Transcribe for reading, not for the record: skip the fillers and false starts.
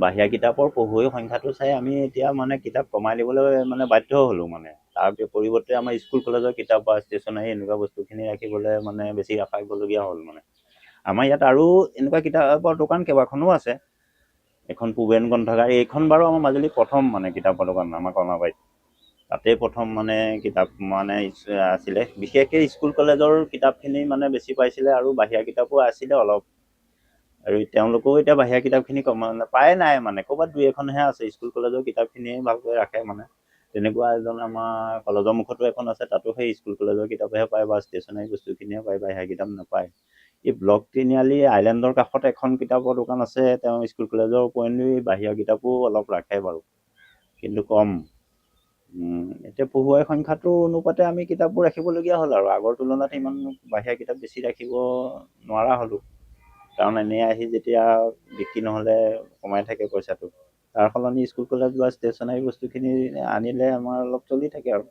বাহিৰা কিতাপৰ পঢ়ুৱৈৰ সংখ্যাটো চাই আমি এতিয়া মানে কিতাপ কমাই দিবলৈ মানে বাধ্য হ'লোঁ মানে। তাৰ পৰিৱৰ্তে আমাৰ স্কুল কলেজৰ কিতাপ বা ষ্টেচনাৰী এনেকুৱা বস্তুখিনি ৰাখিবলৈ মানে বেছি আশা কৰিবলগীয়া হ'ল মানে। আমাৰ ইয়াত আৰু এনেকুৱা কিতাপৰ দোকান কেইবাখনো আছে। এখন পূবেন গ্ৰন্থাগাৰ, এইখন বাৰু আমাৰ মাজুলীৰ প্ৰথম মানে কিতাপৰ দোকান আমাৰ কৰ্ণাবাৰীত। তাতেই প্ৰথম মানে কিতাপ মানে আছিলে। বিশেষকৈ স্কুল কলেজৰ কিতাপখিনি মানে বেছি পাইছিলে আৰু বাহিৰা কিতাপো আছিলে অলপ। আৰু তেওঁলোকেও এতিয়া বাহিৰা কিতাপখিনি প্ৰায়ে নাই মানে, ক'ৰবাত দুই এখনহে আছে। স্কুল কলেজৰ কিতাপখিনিয়ে ভালকৈ ৰাখে মানে। তেনেকুৱা এজন আমাৰ কলেজৰ মুখতো এখন আছে, তাতো সেই স্কুল কলেজৰ কিতাপহে পায় বা ষ্টেচনাৰী বস্তুখিনিয়ে পায়, বাহিৰা কিতাপ নাপায়। এই ব্লক তিনিআলি আইলেণ্ডৰ কাষত এখন কিতাপৰ দোকান আছে, তেওঁ স্কুল কলেজৰ উপৰিঞ্চি বাহিৰা কিতাপো অলপ ৰাখে বাৰু, কিন্তু কম। এতিয়া পঢ়ুৱৈৰ সংখ্যাটোৰ অনুপাতে আমি কিতাপবোৰ ৰাখিবলগীয়া হ'ল আৰু আগৰ তুলনাত ইমান বাহিৰা কিতাপ বেছি ৰাখিব নোৱাৰা হ'লোঁ। কাৰণ এনেই আহি যেতিয়া বিক্ৰী নহ'লে কমাই থাকে পইচাটো, তাৰ সলনি স্কুল কলেজ বা ষ্টেচনাৰী বস্তুখিনি আনিলে আমাৰ অলপ চলি থাকে আৰু।